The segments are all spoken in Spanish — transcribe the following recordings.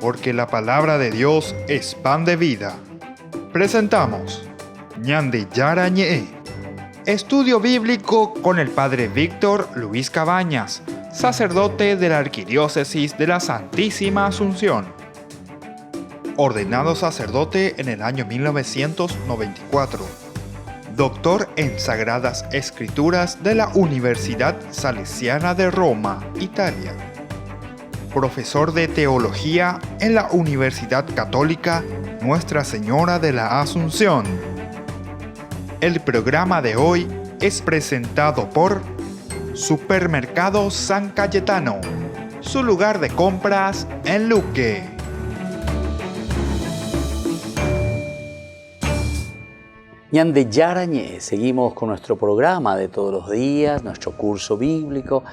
porque la palabra de Dios es pan de vida. Presentamos Ñande Yara Ñe, estudio bíblico con el Padre Víctor Luis Cabañas, sacerdote de la Arquidiócesis de la Santísima Asunción. Ordenado sacerdote en el año 1994. Doctor en Sagradas Escrituras de la Universidad Salesiana de Roma, Italia. Profesor de Teología en la Universidad Católica Nuestra Señora de la Asunción. El programa de hoy es presentado por Supermercado San Cayetano, su lugar de compras en Luque. Ñande Yara Ñe, seguimos con nuestro programa de todos los días, nuestro curso bíblico.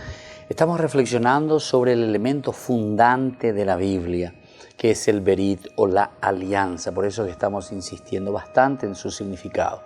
Estamos reflexionando sobre el elemento fundante de la Biblia, que es el Berit o la alianza. Por eso que estamos insistiendo bastante en su significado.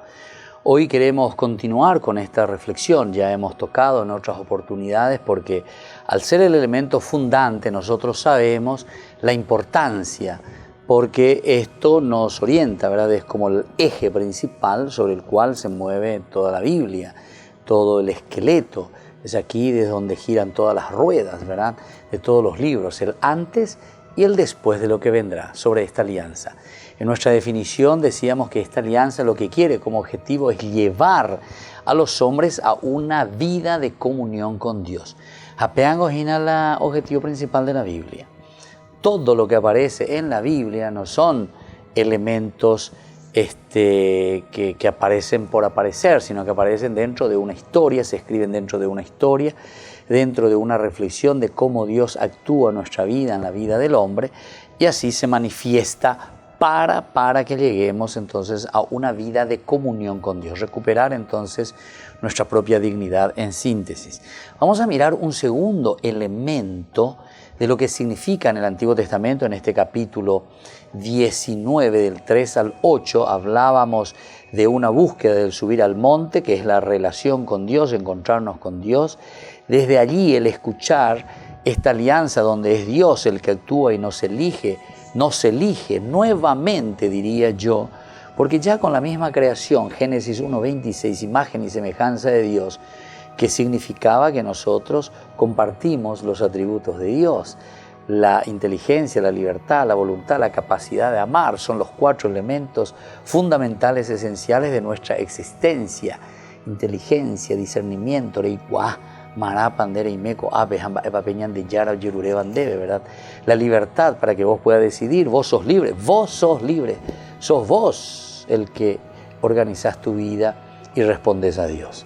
Hoy queremos continuar con esta reflexión, ya hemos tocado en otras oportunidades, porque al ser el elemento fundante nosotros sabemos la importancia, porque esto nos orienta, ¿verdad? Es como el eje principal sobre el cual se mueve toda la Biblia, todo el esqueleto. Es aquí desde donde giran todas las ruedas, ¿verdad? De todos los libros, el antes y el después de lo que vendrá sobre esta alianza. En nuestra definición decíamos que esta alianza lo que quiere como objetivo es llevar a los hombres a una vida de comunión con Dios. Apeango es el objetivo principal de la Biblia. Todo lo que aparece en la Biblia no son elementos que aparecen por aparecer, sino que aparecen dentro de una historia, se escriben dentro de una historia, dentro de una reflexión de cómo Dios actúa en nuestra vida, en la vida del hombre, y así se manifiesta para que lleguemos entonces a una vida de comunión con Dios, recuperar entonces nuestra propia dignidad en síntesis. Vamos a mirar un segundo elemento de lo que significa en el Antiguo Testamento. En este capítulo 19, del 3 al 8, hablábamos de una búsqueda del subir al monte, que es la relación con Dios, encontrarnos con Dios. Desde allí el escuchar esta alianza donde es Dios el que actúa y nos elige nuevamente, diría yo, porque ya con la misma creación, Génesis 1:26, imagen y semejanza de Dios, que significaba que nosotros compartimos los atributos de Dios. La inteligencia, la libertad, la voluntad, la capacidad de amar son los 4 elementos fundamentales, esenciales de nuestra existencia. Inteligencia, discernimiento, reikuá, mará, pandera y meco, ape, jamba, epa, peñan de yara, yerure, bandebe, ¿verdad? La libertad para que vos puedas decidir, vos sos libre, sos vos el que organizás tu vida y respondes a Dios.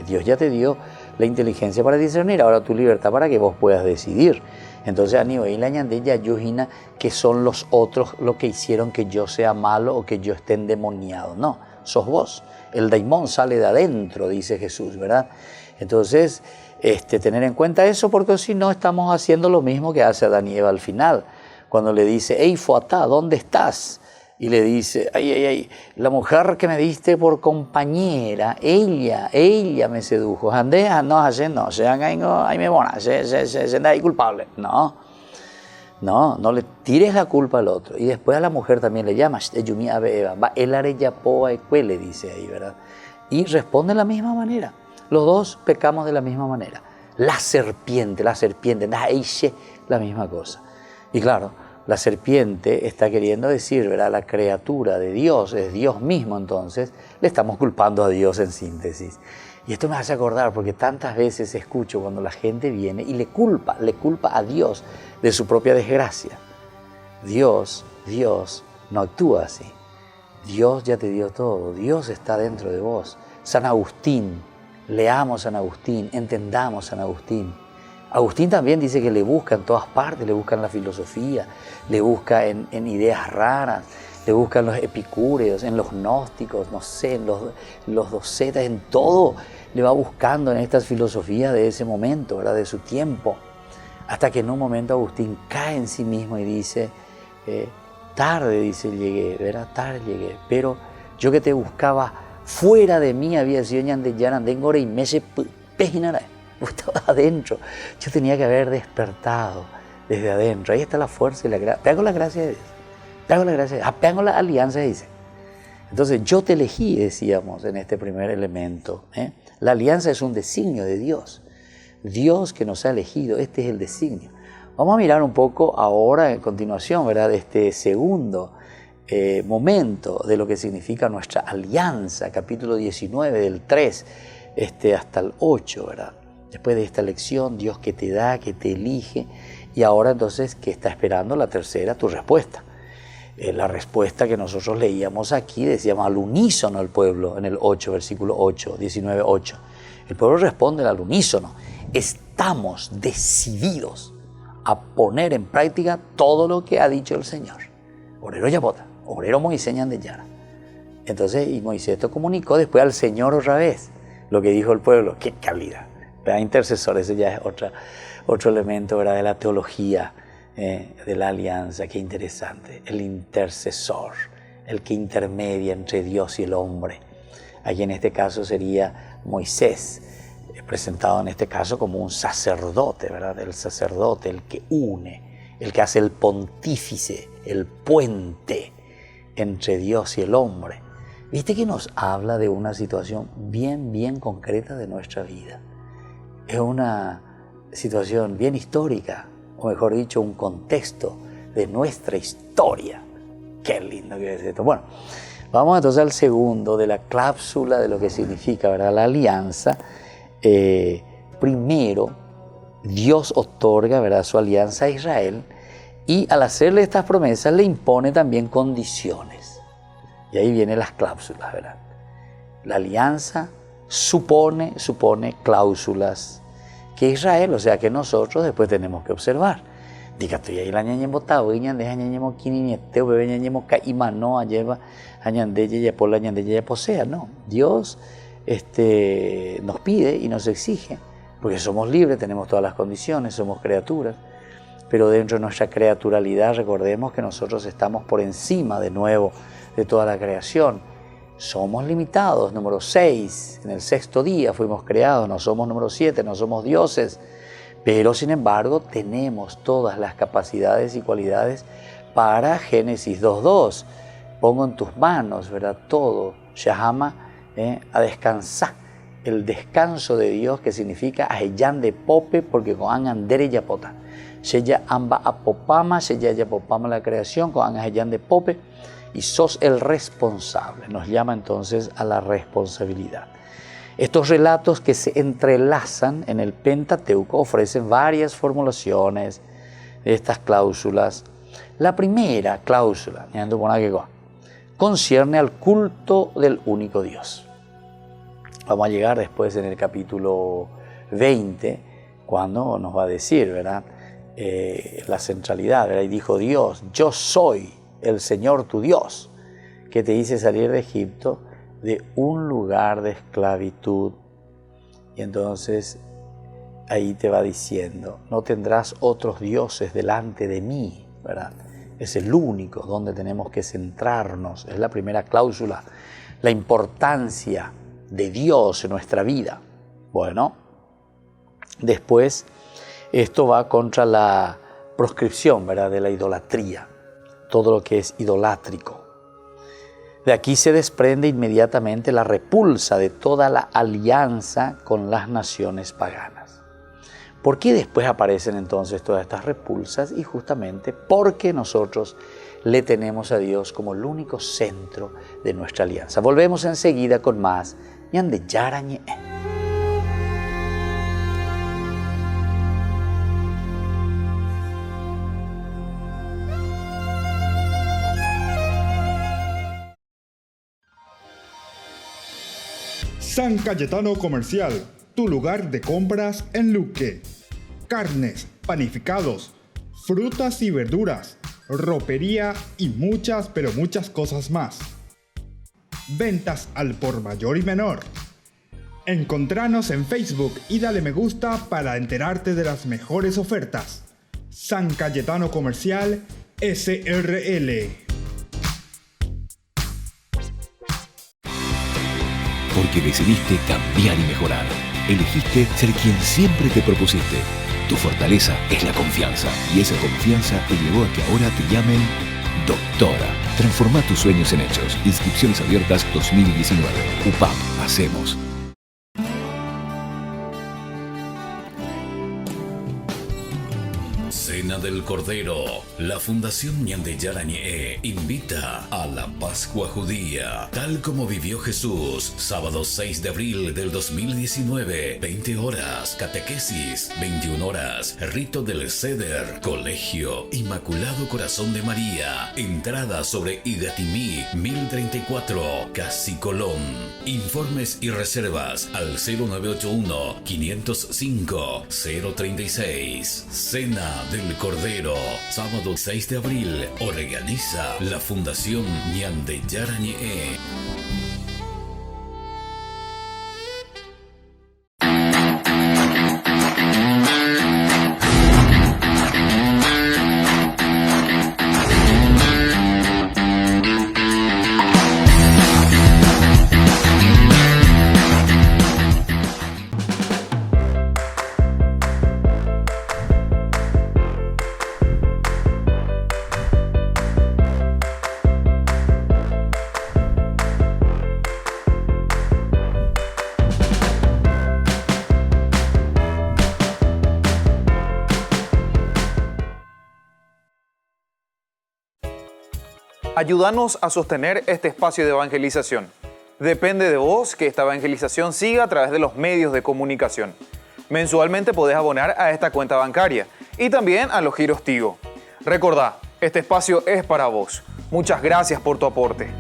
Dios ya te dio la inteligencia para discernir, ahora tu libertad para que vos puedas decidir. Entonces, a nivel la ñandella yujina, que son los otros lo que hicieron que yo sea malo o que yo esté endemoniado. No, sos vos. El daimón sale de adentro, dice Jesús, ¿verdad? Entonces, tener en cuenta eso, porque si no estamos haciendo lo mismo que hace Adán y Eva al final, cuando le dice, hey, Foatá, ¿dónde estás? Y le dice, ay, la mujer que me diste por compañera, ella me sedujo. Andea, no, ahí me bona, se da ahí culpable. No le tires la culpa al otro. Y después a la mujer también le llama, le dice ahí, ¿verdad? Y responde de la misma manera. Los dos pecamos de la misma manera. La serpiente, la misma cosa. Y claro, la serpiente está queriendo decir, ¿verdad? La criatura de Dios, es Dios mismo, entonces le estamos culpando a Dios en síntesis. Y esto me hace acordar porque tantas veces escucho cuando la gente viene y le culpa a Dios de su propia desgracia. Dios no actúa así. Dios ya te dio todo, Dios está dentro de vos. San Agustín, leamos San Agustín, entendamos San Agustín. Agustín también dice que le busca en todas partes, le busca en la filosofía, le busca en ideas raras, le busca en los epicúreos, en los gnósticos, no sé, en los docetas, en todo le va buscando en estas filosofías de ese momento, ¿verdad? De su tiempo, hasta que en un momento Agustín cae en sí mismo y dice, tarde, dice, llegué, ¿verdad? Tarde llegué, pero yo que te buscaba fuera de mí había sido ñandengore y me se pejinara. Estaba adentro. Yo tenía que haber despertado desde adentro. Ahí está la fuerza y la gracia. Pego la gracia de Dios. Pego la gracia de Dios. Pego la alianza, dice. Entonces, yo te elegí, decíamos en este primer elemento. La alianza es un designio de Dios. Dios que nos ha elegido, este es el designio. Vamos a mirar un poco ahora, en continuación, ¿verdad?, de este segundo momento de lo que significa nuestra alianza, capítulo 19, del 3 hasta el 8, ¿verdad? Después de esta lección, Dios que te da, que te elige, y ahora entonces que está esperando la tercera, tu respuesta. La respuesta que nosotros leíamos aquí, decíamos al unísono el pueblo, en el 8, versículo 8, 19, 8. El pueblo responde al unísono: estamos decididos a poner en práctica todo lo que ha dicho el Señor. Obrero Yapota, obrero Moisés Ñandeyara. Entonces, y Moisés esto comunicó después al Señor otra vez lo que dijo el pueblo. ¡Qué calidad! ¿Verdad? Intercesor, ese ya es otro elemento, ¿verdad?, de la teología de la alianza. Qué interesante. El intercesor, el que intermedia entre Dios y el hombre. Aquí en este caso sería Moisés, presentado en este caso como un sacerdote, ¿verdad? El sacerdote, el que une, el que hace el pontífice, el puente entre Dios y el hombre. ¿Viste que nos habla de una situación bien concreta de nuestra vida? Es una situación bien histórica, o mejor dicho, un contexto de nuestra historia. Qué lindo que es esto. Bueno, vamos entonces al segundo de la cláusula de lo que significa, ¿verdad?, la alianza. Primero, Dios otorga, ¿verdad?, su alianza a Israel, y al hacerle estas promesas le impone también condiciones. Y ahí vienen las cláusulas, ¿verdad? La alianza supone cláusulas que Israel, o sea que nosotros después tenemos que observar. Diga tú, y ahí la ñañe botado, y ñande, ñañe moquini, nieteo, bebé ñañe moca, y mano, lleva, añandeye, ya por la ñandeye, ya posea. No, Dios nos pide y nos exige, porque somos libres, tenemos todas las condiciones, somos criaturas, pero dentro de nuestra creaturalidad recordemos que nosotros estamos por encima de nuevo de toda la creación. Somos limitados, número 6, en el sexto día fuimos creados, no somos número 7, no somos dioses, pero sin embargo tenemos todas las capacidades y cualidades para Génesis 2.2. Pongo en tus manos, ¿verdad?, todo, Shahama, a descansar, el descanso de Dios, que significa aheyan de pope, porque con andere yapota, sheya amba apopama, sheya yapopama la creación, con aheyan de pope, y sos el responsable. Nos llama entonces a la responsabilidad. Estos relatos que se entrelazan en el Pentateuco ofrecen varias formulaciones de estas cláusulas. La primera cláusula, concierne al culto del único Dios. Vamos a llegar después en el capítulo 20, cuando nos va a decir, ¿verdad?, la centralidad, ¿verdad? Y dijo Dios: yo soy el Señor tu Dios, que te hice salir de Egipto, de un lugar de esclavitud. Y entonces ahí te va diciendo: no tendrás otros dioses delante de mí, ¿verdad? Es el único donde tenemos que centrarnos. Es la primera cláusula, la importancia de Dios en nuestra vida. Bueno, después esto va contra la proscripción, ¿verdad?, de la idolatría, todo lo que es idolátrico. De aquí se desprende inmediatamente la repulsa de toda la alianza con las naciones paganas. ¿Por qué después aparecen entonces todas estas repulsas? Y justamente porque nosotros le tenemos a Dios como el único centro de nuestra alianza. Volvemos enseguida con más Ñandeyara Ñe. San Cayetano Comercial, tu lugar de compras en Luque. Carnes, panificados, frutas y verduras, ropería y muchas, pero muchas cosas más. Ventas al por mayor y menor. Encontranos en Facebook y dale me gusta para enterarte de las mejores ofertas. San Cayetano Comercial, SRL. Porque decidiste cambiar y mejorar. Elegiste ser quien siempre te propusiste. Tu fortaleza es la confianza, y esa confianza te llevó a que ahora te llamen doctora. Transforma tus sueños en hechos. Inscripciones abiertas 2019. UPAP. Hacemos. Cena del Cordero. La Fundación Ñandeyara Ñe'e invita a la Pascua Judía, tal como vivió Jesús. Sábado 6 de abril del 2019, 20 horas, catequesis, 21 horas, rito del Seder, colegio, Inmaculado Corazón de María. Entrada sobre Igatimí, 1034, Casi Colón. Informes y reservas al 0981-505-036. Cena del Cordero, sábado 6 de abril, organiza la Fundación Ñandeyara Ñe'e. Ayúdanos a sostener este espacio de evangelización. Depende de vos que esta evangelización siga a través de los medios de comunicación. Mensualmente podés abonar a esta cuenta bancaria y también a los giros Tigo. Recordá, este espacio es para vos. Muchas gracias por tu aporte.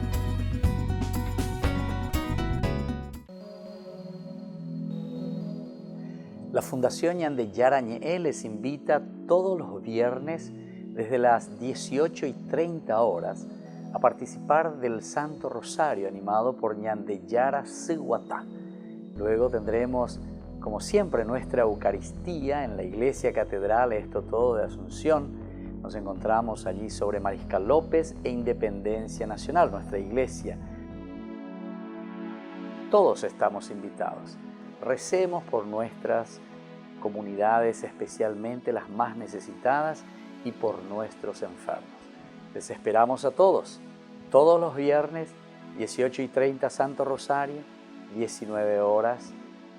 La Fundación Ñandeyara Ñe'e les invita todos los viernes desde las 18:30 horas a participar del Santo Rosario animado por Ñandeyara Siguatá. Luego tendremos, como siempre, nuestra Eucaristía en la Iglesia Catedral Esto Todo de Asunción. Nos encontramos allí sobre Mariscal López e Independencia Nacional, nuestra iglesia. Todos estamos invitados. Recemos por nuestras comunidades, especialmente las más necesitadas, y por nuestros enfermos. Les esperamos a todos los viernes, 18:30 Santo Rosario, 19 horas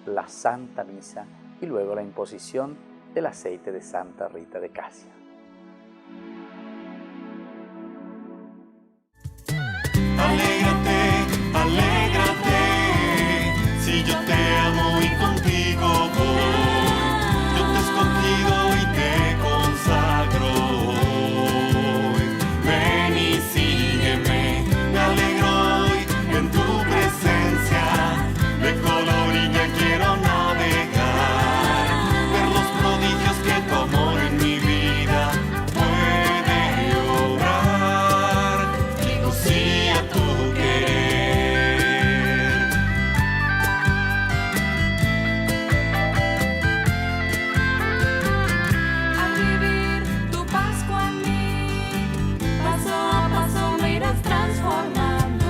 la Santa Misa y luego la imposición del aceite de Santa Rita de Casia. Alégrate, alégrate, si yo te amo y contigo voy, yo te he escogido y te consagro hoy. Ven y sígueme, me alegro hoy en tu presencia, de colorina quiero navegar, ver los prodigios que tu amor en mi vida puede obrar. Digo sí a tu querer. Al vivir tu Pascua en mí, paso a paso me irás transformando.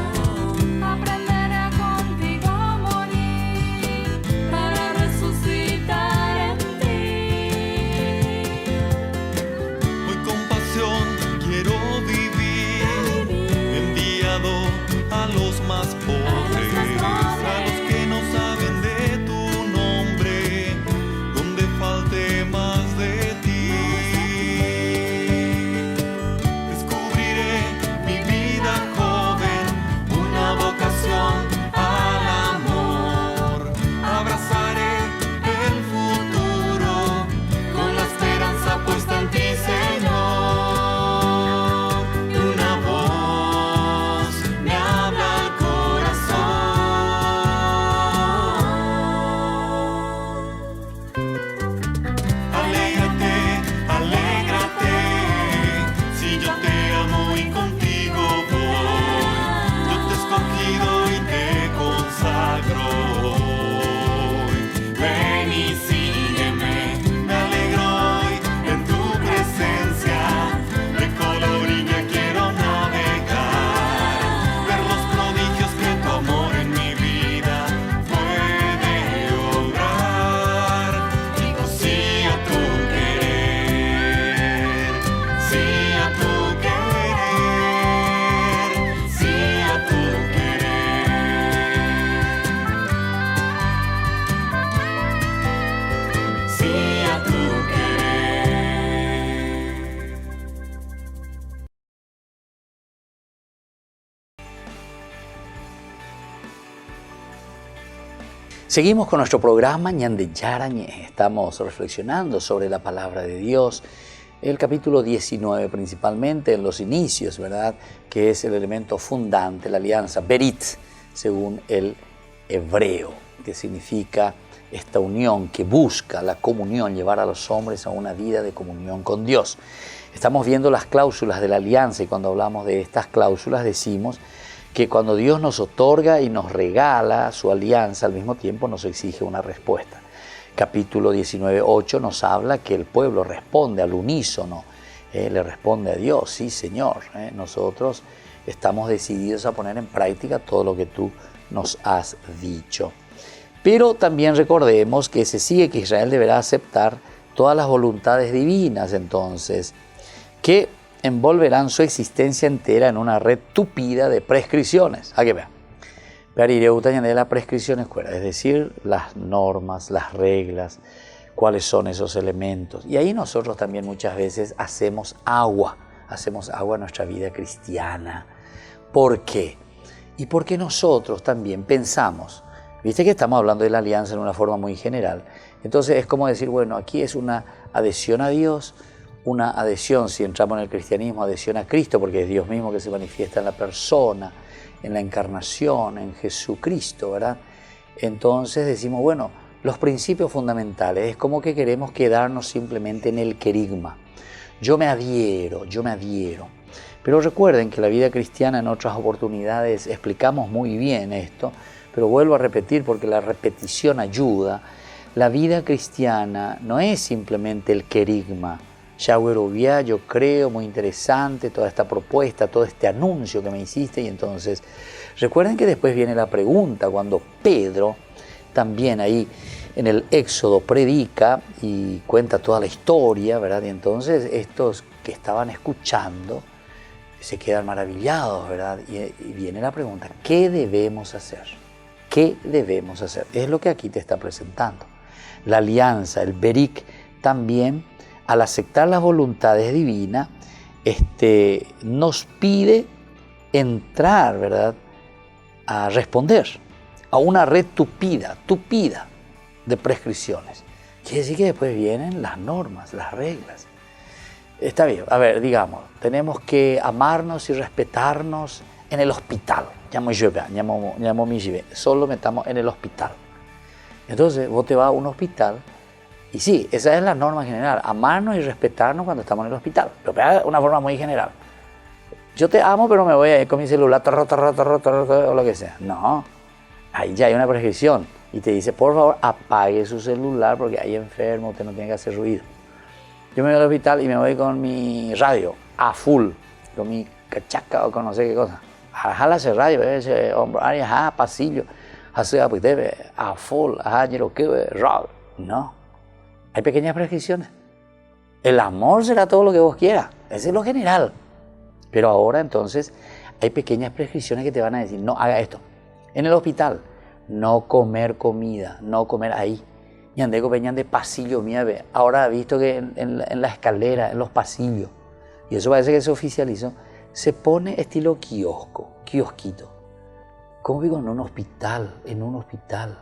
Aprenderé contigo a morir para resucitar en ti. Hoy con pasión quiero vivir, enviado a los más pobres, a los que no saben de tu nombre, donde falte más de ti. Descubriré mi vida joven, una vocación al amor. Abrazaré el futuro con la esperanza puesta en ti, Señor. Y una voz me habla al corazón. Seguimos con nuestro programa Ñande Yarañe. Estamos reflexionando sobre la palabra de Dios, el capítulo 19 principalmente, en los inicios, ¿verdad? Que es el elemento fundante, la alianza, Berit, según el hebreo, que significa esta unión que busca la comunión, llevar a los hombres a una vida de comunión con Dios. Estamos viendo las cláusulas de la alianza y cuando hablamos de estas cláusulas decimos que cuando Dios nos otorga y nos regala su alianza, al mismo tiempo nos exige una respuesta. Capítulo 19:8 nos habla que el pueblo responde al unísono, le responde a Dios, sí Señor, nosotros estamos decididos a poner en práctica todo lo que tú nos has dicho. Pero también recordemos que se sigue que Israel deberá aceptar todas las voluntades divinas entonces, que envolverán su existencia entera en una red tupida de prescripciones. ¿A qué vean? De las prescripciones, es decir, las normas, las reglas, cuáles son esos elementos. Y ahí nosotros también muchas veces hacemos agua en nuestra vida cristiana. ¿Por qué? Y porque nosotros también pensamos, viste que estamos hablando de la alianza en una forma muy general, entonces es como decir, bueno, aquí es una adhesión a Dios, una adhesión, si entramos en el cristianismo, adhesión a Cristo, porque es Dios mismo que se manifiesta en la persona, en la encarnación, en Jesucristo, ¿verdad? Entonces decimos, bueno, los principios fundamentales, es como que queremos quedarnos simplemente en el querigma. Yo me adhiero. Pero recuerden que la vida cristiana en otras oportunidades explicamos muy bien esto, pero vuelvo a repetir porque la repetición ayuda. La vida cristiana no es simplemente el querigma. Yahweh, yo creo, muy interesante toda esta propuesta, todo este anuncio que me hiciste. Y entonces, recuerden que después viene la pregunta, cuando Pedro también ahí en el Éxodo predica y cuenta toda la historia, ¿verdad? Y entonces estos que estaban escuchando se quedan maravillados, ¿verdad? Y viene la pregunta, ¿qué debemos hacer? ¿Qué debemos hacer? Es lo que aquí te está presentando. La alianza, el Berik, también al aceptar las voluntades divinas, nos pide entrar, ¿verdad?, a responder a una red tupida de prescripciones. Quiere decir que después vienen las normas, las reglas. Está bien, a ver, digamos, tenemos que amarnos y respetarnos en el hospital. Solo metamos en el hospital. Entonces, vos te vas a un hospital. Y sí, esa es la norma general, amarnos y respetarnos cuando estamos en el hospital, pero es una forma muy general. Yo te amo, pero me voy a ir con mi celular, o lo que sea. No, ahí ya hay una prescripción y te dice, por favor, apague su celular porque hay enfermo, usted no tiene que hacer ruido. Yo me voy al hospital y me voy con mi radio a full, con mi cachaca o con no sé qué cosa. Jala ese radio, ese hombro, pasillo, a full, no. Hay pequeñas prescripciones. El amor será todo lo que vos quieras. Ese es lo general. Pero ahora entonces hay pequeñas prescripciones que te van a decir, no haga esto. En el hospital, no comer comida, no comer ahí. Ñande copeñan de pasillo, mía ve. Ahora ha visto que en la escalera, en los pasillos, y eso parece que se oficializó, se pone estilo kiosquito. ¿Cómo digo? En un hospital,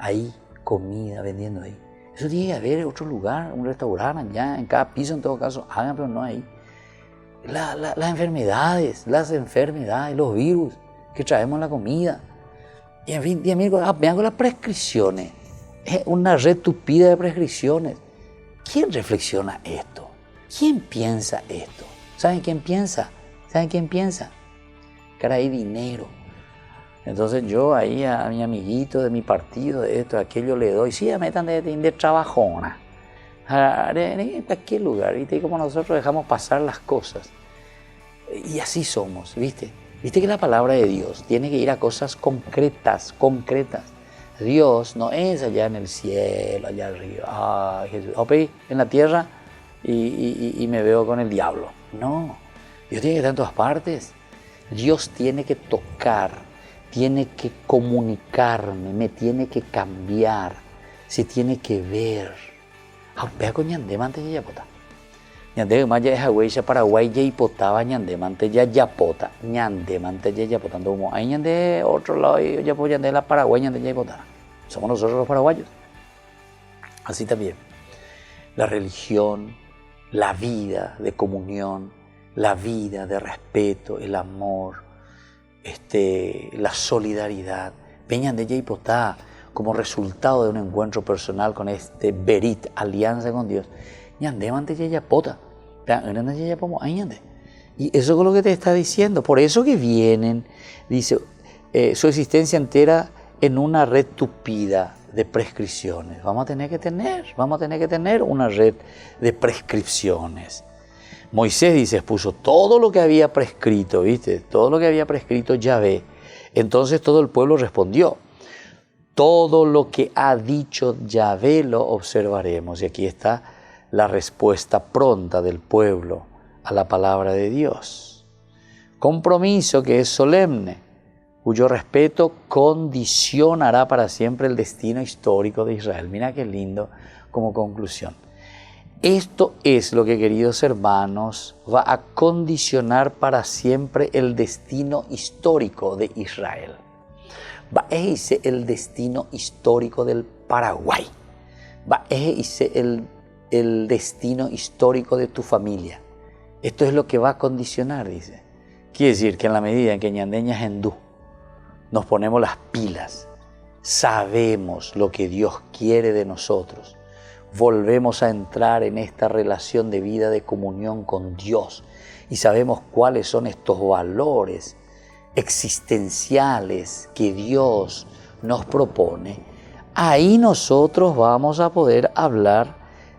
ahí, comida, vendiendo ahí. Eso tiene que haber en otro lugar, un restaurante, allá, en cada piso en todo caso, hagan, pero no ahí. Las enfermedades, los virus que traemos en la comida. Y en fin, vean con las prescripciones. Es una red tupida de prescripciones. ¿Quién reflexiona esto? ¿Quién piensa esto? ¿Saben quién piensa? Caray, dinero. Entonces yo ahí a mi amiguito de mi partido, de esto, de aquello le doy, sí, metan de trabajona. En cualquier lugar, ¿viste? Y como nosotros dejamos pasar las cosas. Y así somos, ¿viste? Viste que la palabra de Dios tiene que ir a cosas concretas. Dios no es allá en el cielo, allá arriba, Jesús, en la tierra y me veo con el diablo. No, Dios tiene que estar en todas partes. Dios tiene que tocar, tiene que comunicarme, me tiene que cambiar, se tiene que ver. Vea con ñandemante ya yapota. Ñandemante ya es agüeya Paraguay ya hipotaba ñandemante ya yapota. Ñandemante ya yapota. Hay ñande otro lado y ya pues ñande la Paraguay ñande ya hipotaba. somos nosotros los paraguayos. Así también, la religión, la vida de comunión, la vida de respeto, el amor, la solidaridad, peñan de Yeipotá, como resultado de un encuentro personal con Berit, alianza con Dios. Ñandemante Yeyapota, y eso es lo que te está diciendo. Por eso que vienen, dice, su existencia entera en una red tupida de prescripciones. Vamos a tener que tener una red de prescripciones. Moisés, dice, expuso todo lo que había prescrito, ¿viste? Todo lo que había prescrito Yahvé. Entonces todo el pueblo respondió, todo lo que ha dicho Yahvé lo observaremos. Y aquí está la respuesta pronta del pueblo a la palabra de Dios. Compromiso que es solemne, cuyo respeto condicionará para siempre el destino histórico de Israel. Mira qué lindo como conclusión. Esto es lo que, queridos hermanos, va a condicionar para siempre el destino histórico de Israel. Va a ser el destino histórico del Paraguay. Va a ser el destino histórico de tu familia. Esto es lo que va a condicionar, dice. Quiere decir que en la medida en que ñandeñas hindú nos ponemos las pilas, sabemos lo que Dios quiere de nosotros, volvemos a entrar en esta relación de vida, de comunión con Dios y sabemos cuáles son estos valores existenciales que Dios nos propone, ahí nosotros vamos a poder hablar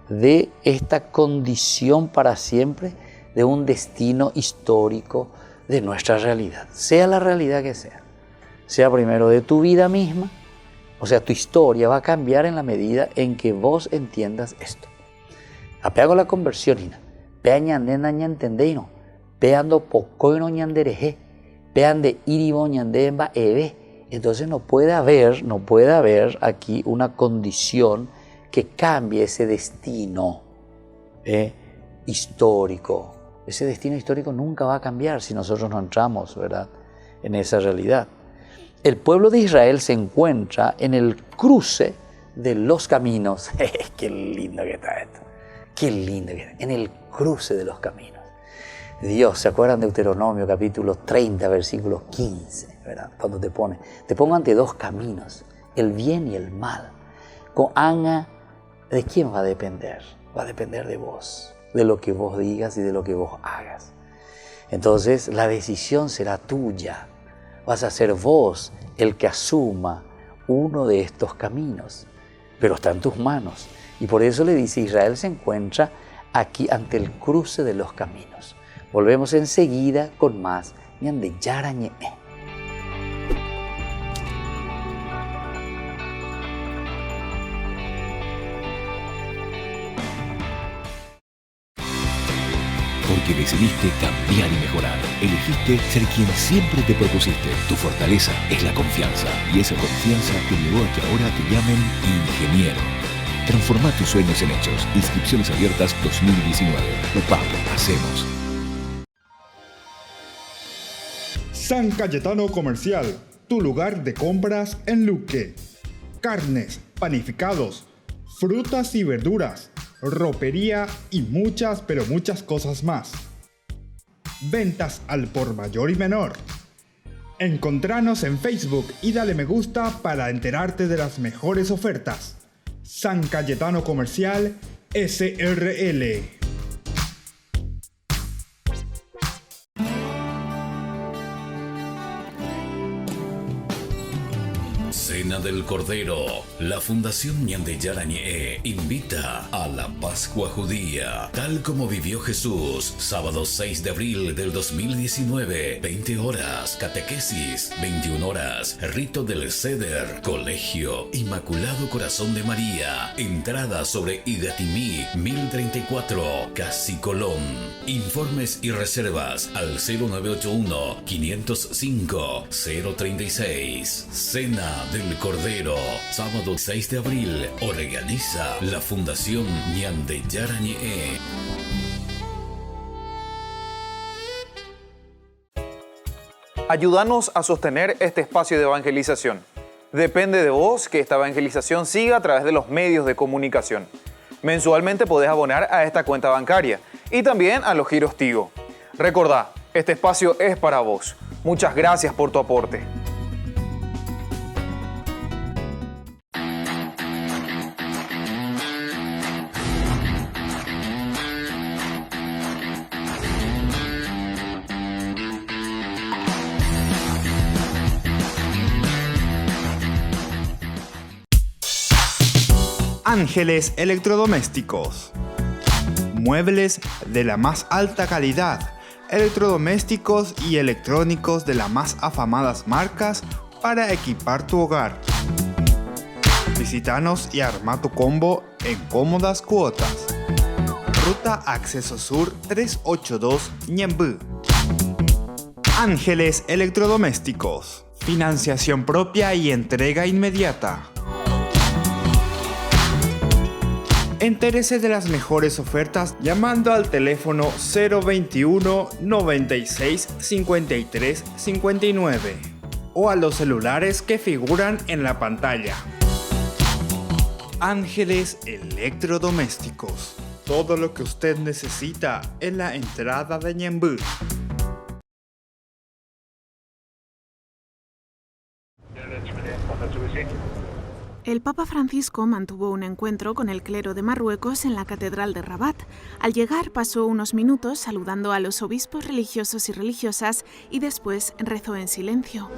de esta condición para siempre de un destino histórico de nuestra realidad, sea la realidad que sea primero de tu vida misma, o sea, tu historia va a cambiar en la medida en que vos entiendas esto. Apego a la conversión, pea ñandena ñantendeino, peando pocoino ñandereje, pean de iribo ñandemba ebe. Entonces no puede haber aquí una condición que cambie ese destino histórico. Ese destino histórico nunca va a cambiar si nosotros no entramos, ¿verdad?, en esa realidad. El pueblo de Israel se encuentra en el cruce de los caminos. ¡Qué lindo que está esto! ¡Qué lindo que está! En el cruce de los caminos. Dios, ¿se acuerdan de Deuteronomio capítulo 30, versículo 15? ¿Verdad? Cuando te pongo ante dos caminos, el bien y el mal. ¿De quién va a depender? Va a depender de vos, de lo que vos digas y de lo que vos hagas. Entonces la decisión será tuya. Vas a ser vos el que asuma uno de estos caminos, pero está en tus manos. Y por eso le dice, Israel se encuentra aquí ante el cruce de los caminos. Volvemos enseguida con más Ñande Yarañe. Porque decidiste cambiar y mejorar. Elegiste ser quien siempre te propusiste. Tu fortaleza es la confianza. Y esa confianza te llevó a que ahora te llamen ingeniero. Transforma tus sueños en hechos. Inscripciones abiertas 2019. UPAP, hacemos. San Cayetano Comercial, tu lugar de compras en Luque. Carnes, panificados, frutas y verduras, ropería y muchas, pero muchas cosas más. Ventas al por mayor y menor. Encontranos en Facebook y dale me gusta para enterarte de las mejores ofertas. San Cayetano Comercial SRL. Cena del Cordero. La Fundación Ñande Yarañe invita a la Pascua Judía, tal como vivió Jesús. Sábado 6 de abril del 2019, 20 horas, catequesis, 21 horas, rito del Seder, Colegio Inmaculado Corazón de María. Entrada sobre Igatimí, 1034, Casi Colón. Informes y reservas al 0981-505-036. Cena del Cordero, sábado 6 de abril, organiza la Fundación Ñande Yarañe. Ayúdanos a sostener este espacio de evangelización. Depende de vos que esta evangelización siga a través de los medios de comunicación. Mensualmente podés abonar a esta cuenta bancaria y también a los giros Tigo. Recordá, este espacio es para vos. Muchas gracias por tu aporte. Ángeles Electrodomésticos. Muebles de la más alta calidad, electrodomésticos y electrónicos de las más afamadas marcas para equipar tu hogar. Visítanos y arma tu combo en cómodas cuotas. Ruta Acceso Sur 382 Ñemby. Ángeles Electrodomésticos. Financiación propia y entrega inmediata. Entérese de las mejores ofertas llamando al teléfono 021 96 53 59 o a los celulares que figuran en la pantalla. Ángeles Electrodomésticos. Todo lo que usted necesita en la entrada de Ñemby. El Papa Francisco mantuvo un encuentro con el clero de Marruecos en la Catedral de Rabat. Al llegar pasó unos minutos saludando a los obispos religiosos y religiosas y después rezó en silencio.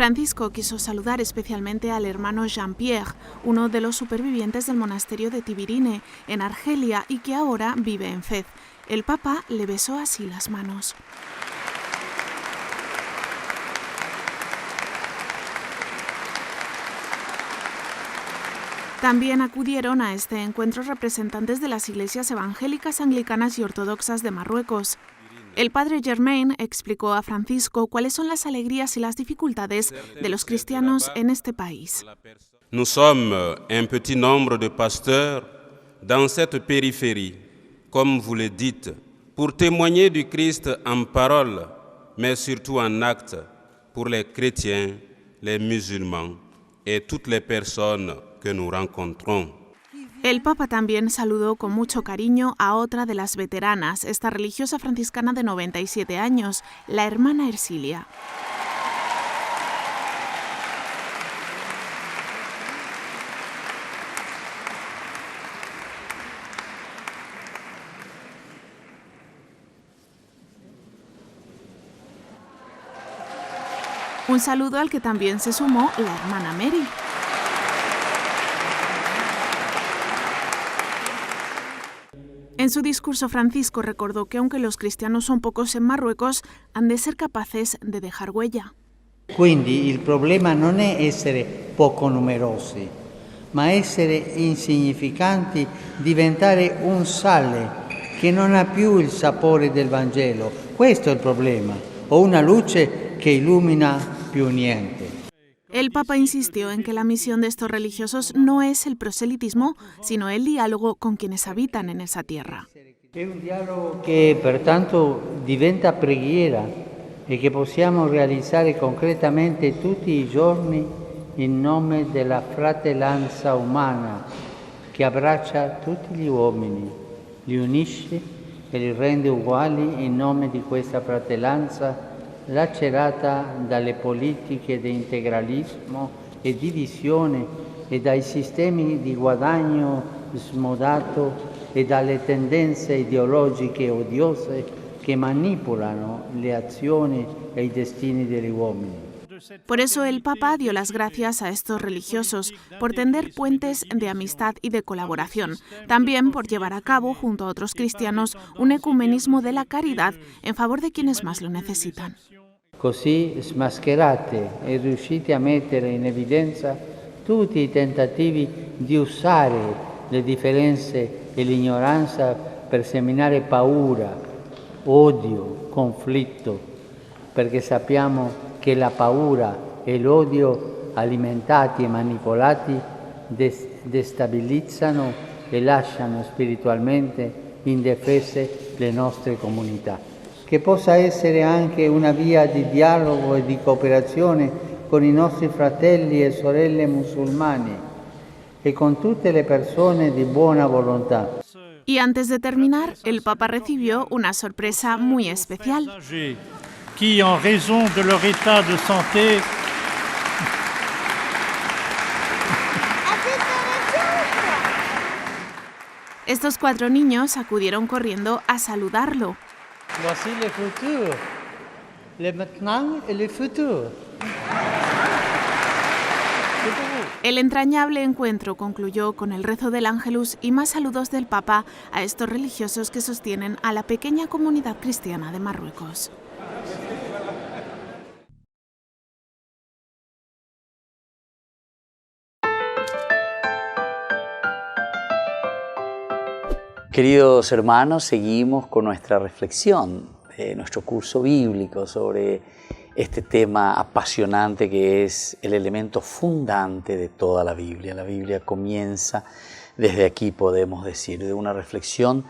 Francisco quiso saludar especialmente al hermano Jean-Pierre, uno de los supervivientes del monasterio de Tibirine, en Argelia, y que ahora vive en Fez. El Papa le besó así las manos. También acudieron a este encuentro representantes de las iglesias evangélicas, anglicanas y ortodoxas de Marruecos. El padre Germain explicó a Francisco cuáles son las alegrías y las dificultades de los cristianos en este país. Nous sommes un petit nombre de pasteurs dans cette périphérie, comme vous le dites, pour témoigner du Christ en parole, mais surtout en acte, pour les chrétiens, les musulmans et toutes les personnes que nous rencontrons. El Papa también saludó con mucho cariño a otra de las veteranas, esta religiosa franciscana de 97 años, la hermana Ercilia. Un saludo al que también se sumó la hermana Mary. En su discurso, Francisco recordó que aunque los cristianos son pocos en Marruecos, han de ser capaces de dejar huella. Quindi il problema non è essere poco numerosi, ma essere insignificanti, diventare un sale che non ha più il sapore del Vangelo. Questo è il problema, o una luce che illumina più niente. El Papa insistió en que la misión de estos religiosos no es el proselitismo, sino el diálogo con quienes habitan en esa tierra. È un dialogo che pertanto diventa preghiera e che possiamo realizzare concretamente tutti i giorni in nome della fratellanza umana che abbraccia tutti gli uomini, li unisce e li rende uguali in nome di questa fratellanza lacerata dalle politiche di integralismo e divisione e dai sistemi di guadagno smodato e dalle tendenze ideologiche odiose che manipolano le azioni e i destini degli uomini. Por eso el Papa dio las gracias a estos religiosos por tender puentes de amistad y de colaboración, también por llevar a cabo, junto a otros cristianos, un ecumenismo de la caridad en favor de quienes más lo necesitan. Così smascherate e riuscite a mettere in evidenza tutti i tentativi di usare le differenze e l'ignoranza per seminare paura, odio, conflitto, perché sappiamo che la paura e l'odio alimentati e manipolati destabilizzano e lasciano spiritualmente indefese le nostre comunità. Che possa essere anche una via di dialogo e di cooperazione con i nostri fratelli e sorelle musulmani e con tutte le persone di buona volontà. Y antes de terminar, el Papa recibió una sorpresa muy especial. Qui, en raison de leur état de santé, Estos 4 niños acudieron corriendo a saludarlo. Voici le futur, le maintenant et le futur. El entrañable encuentro concluyó con el rezo del Ángelus y más saludos del Papa a estos religiosos que sostienen a la pequeña comunidad cristiana de Marruecos. Queridos hermanos, seguimos con nuestra reflexión, nuestro curso bíblico sobre este tema apasionante que es el elemento fundante de toda la Biblia. La Biblia comienza desde aquí, podemos decir, de una reflexión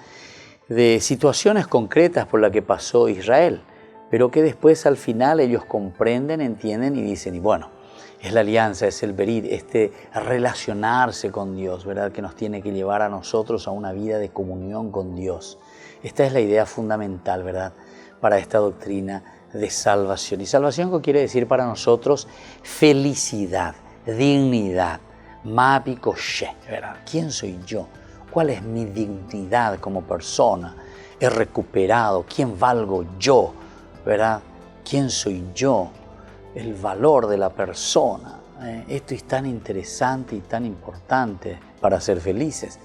de situaciones concretas por las que pasó Israel, pero que después al final ellos comprenden, entienden y dicen, y bueno, es la alianza, es el berit, este relacionarse con Dios, ¿verdad? Que nos tiene que llevar a nosotros a una vida de comunión con Dios. Esta es la idea fundamental, ¿verdad? Para esta doctrina de salvación. Y salvación, ¿qué quiere decir para nosotros? Felicidad, dignidad, mapi koshe, ¿verdad? ¿Quién soy yo? ¿Cuál es mi dignidad como persona? He recuperado, ¿quién valgo yo? ¿Verdad? ¿Quién soy yo? El valor de la persona. Esto es tan interesante y tan importante para ser felices.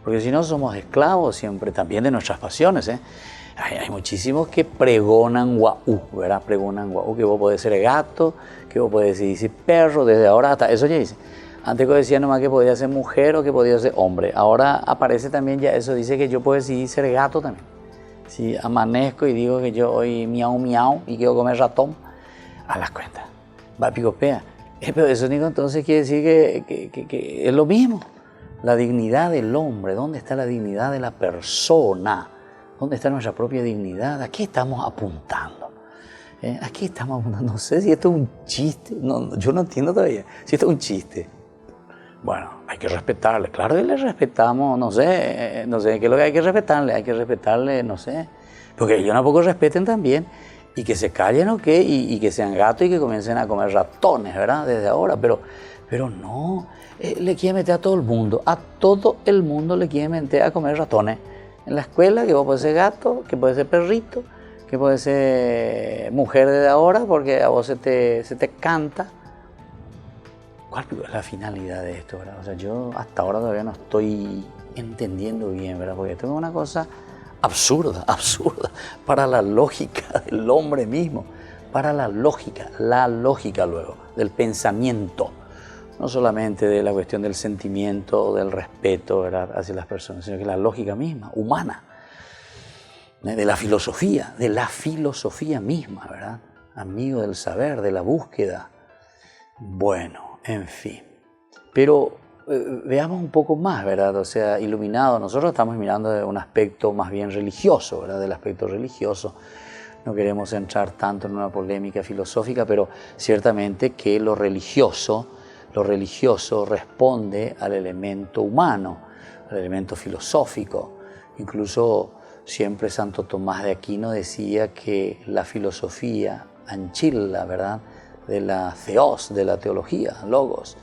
Porque si no somos esclavos siempre también de nuestras pasiones. Hay muchísimos que pregonan guau, ¿verdad? Pregonan guau, que vos podés ser gato, que vos podés decir perro, desde ahora hasta eso ya dice. Antes decía nomás que podía ser mujer o que podía ser hombre. Ahora aparece también ya eso, dice que yo puedo decidir ser gato también. Si amanezco y digo que yo hoy miau miau y quiero comer ratón, a las cuentas, va a picopea. Pero eso digo, entonces quiere decir que es lo mismo. La dignidad del hombre, ¿dónde está la dignidad de la persona? ¿Dónde está nuestra propia dignidad? ¿A qué estamos apuntando? ¿A qué estamos apuntando? No sé si esto es un chiste, no, yo no entiendo todavía si esto es un chiste. Bueno, hay que respetarle, claro que le respetamos, no sé qué es lo que hay que respetarle, no sé, porque ellos tampoco respeten también. Y que se callen o qué, y que sean gatos y que comiencen a comer ratones, ¿verdad? Desde ahora, pero no, le quiere meter a todo el mundo le quiere meter a comer ratones. En la escuela, que vos podés ser gato, que podés ser perrito, que podés ser mujer desde ahora, porque a vos se te canta. ¿Cuál es la finalidad de esto, verdad? O sea, yo hasta ahora todavía no estoy entendiendo bien, ¿verdad? Porque esto es una cosa absurda para la lógica del hombre mismo, para la lógica luego, del pensamiento, no solamente de la cuestión del sentimiento, del respeto, ¿verdad?, hacia las personas, sino que la lógica misma, humana, de la filosofía misma, ¿verdad? Amigo del saber, de la búsqueda. Bueno, en fin, pero veamos un poco más, ¿verdad? O sea, iluminado, nosotros estamos mirando de un aspecto más bien religioso, ¿verdad? Del aspecto religioso. No queremos entrar tanto en una polémica filosófica, pero ciertamente que lo religioso responde al elemento humano, al elemento filosófico. Incluso siempre Santo Tomás de Aquino decía que la filosofía ancilla, ¿verdad?, de la theos, de la teología, logos.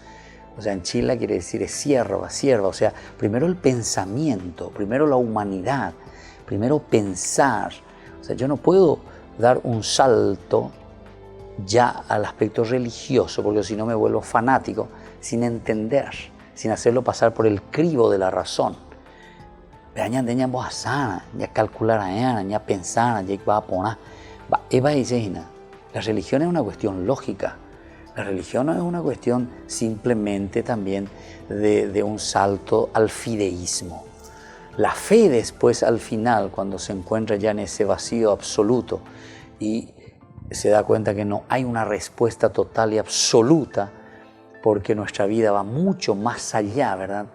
O sea, ancilla quiere decir es sierva, o sea, primero el pensamiento, primero la humanidad, primero pensar. O sea, yo no puedo dar un salto ya al aspecto religioso, porque si no me vuelvo fanático, sin entender, sin hacerlo pasar por el cribo de la razón. Ya calcular, ya pensar, ya va a poner. La religión es una cuestión lógica. La religión no es una cuestión simplemente también de un salto al fideísmo. La fe después, al final, cuando se encuentra ya en ese vacío absoluto y se da cuenta que no hay una respuesta total y absoluta, porque nuestra vida va mucho más allá, ¿verdad?,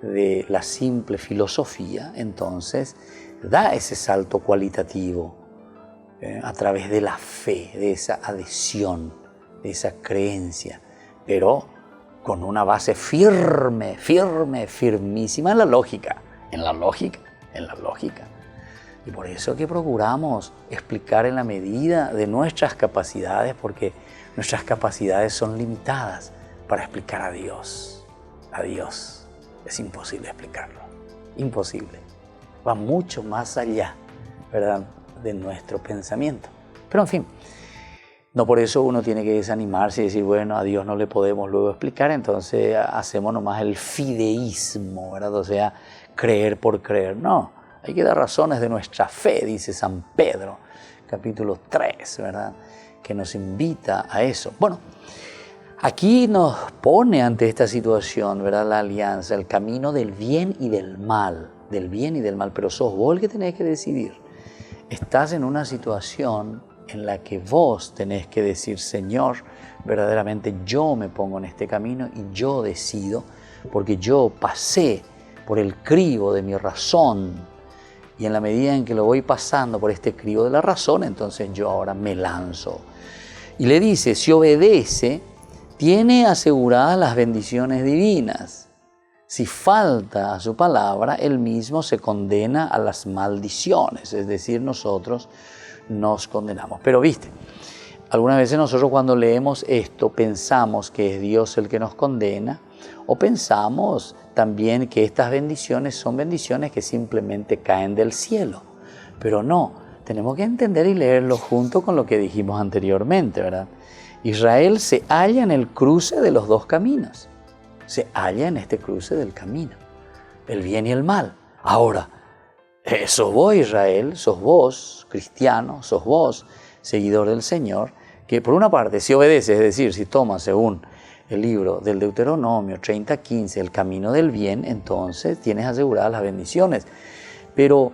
de la simple filosofía. Entonces da ese salto cualitativo a través de la fe, de esa adhesión, de esa creencia, pero con una base firme, firmísima en la lógica. Y por eso que procuramos explicar en la medida de nuestras capacidades, porque nuestras capacidades son limitadas para explicar a Dios. A Dios es imposible explicarlo, imposible. Va mucho más allá, ¿verdad?, de nuestro pensamiento. Pero en fin, no por eso uno tiene que desanimarse y decir, bueno, a Dios no le podemos luego explicar, entonces hacemos nomás el fideísmo, ¿verdad? O sea, creer por creer. No, hay que dar razones de nuestra fe, dice San Pedro, capítulo 3, ¿verdad?, que nos invita a eso. Bueno, aquí nos pone ante esta situación, ¿verdad?, la alianza, el camino del bien y del mal, pero sos vos el que tenés que decidir. Estás en una situación en la que vos tenés que decir, Señor, verdaderamente yo me pongo en este camino y yo decido, porque yo pasé por el crivo de mi razón, y en la medida en que lo voy pasando por este crivo de la razón, entonces yo ahora me lanzo. Y le dice, si obedece, tiene aseguradas las bendiciones divinas. Si falta a su palabra, él mismo se condena a las maldiciones, es decir, nosotros nos condenamos. Pero viste, algunas veces nosotros cuando leemos esto pensamos que es Dios el que nos condena, o pensamos también que estas bendiciones son bendiciones que simplemente caen del cielo. Pero no, tenemos que entender y leerlo junto con lo que dijimos anteriormente, ¿verdad? Israel se halla en el cruce de los dos caminos. Se halla en este cruce del camino, el bien y el mal. Ahora, sos vos, Israel, sos vos, cristiano, sos vos, seguidor del Señor, que por una parte, si obedeces, es decir, si tomas según el libro del Deuteronomio 30:15, el camino del bien, entonces tienes aseguradas las bendiciones. Pero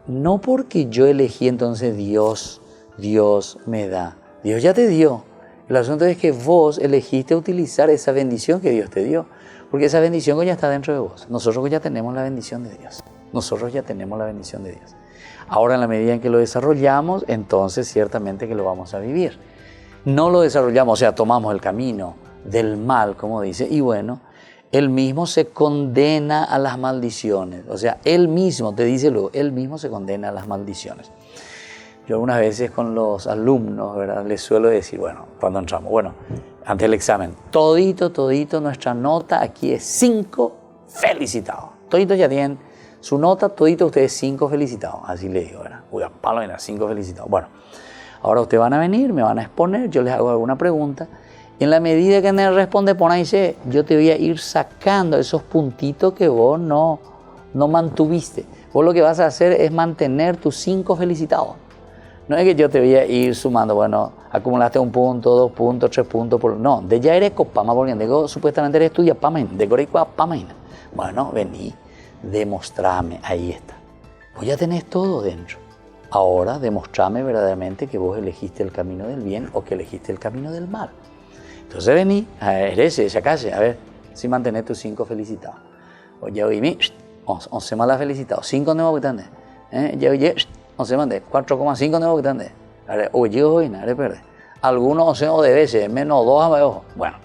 no porque yo elegí, entonces Dios me da. Dios ya te dio. El asunto es que vos elegiste utilizar esa bendición que Dios te dio, porque esa bendición ya está dentro de vos. Nosotros ya tenemos la bendición de Dios. Ahora, en la medida en que lo desarrollamos, entonces ciertamente que lo vamos a vivir. No lo desarrollamos, o sea, tomamos el camino del mal, como dice, y bueno, él mismo se condena a las maldiciones. O sea, él mismo, te dice luego, él mismo se condena a las maldiciones. Yo algunas veces con los alumnos, ¿verdad?, les suelo decir, bueno, cuando entramos, bueno, ante el examen, todito, nuestra nota aquí es 5 felicitados. Todito ya tienen su nota, todito ustedes 5 felicitados. Así le digo, ¿verdad? Uy, a palo, 5 felicitados. Bueno, ahora ustedes van a venir, me van a exponer, yo les hago alguna pregunta. Y en la medida que me responde, por ahí dice, yo te voy a ir sacando esos puntitos que vos no mantuviste. Vos lo que vas a hacer es mantener tus 5 felicitados. No es que yo te voy a ir sumando, bueno, acumulaste 1 punto, 2 puntos, 3 puntos, no, de ya eres copama, porque supuestamente eres tuya, pama, de coricua, pama. Bueno, vení, demostrame, ahí está. Vos ya tenés todo dentro. Ahora demostrame verdaderamente que vos elegiste el camino del bien o que elegiste el camino del mal. Entonces vení, eres esa calle, a ver, si mantenés tus 5 felicitados. Oye, oíme, 11 malas felicitados, 5 nuevos que están, ya oye, 11 mande, 4,5 nuevos que están, oye, oye, nada, perde. Algunos 11 o de veces, menos 2 abajo. Bueno,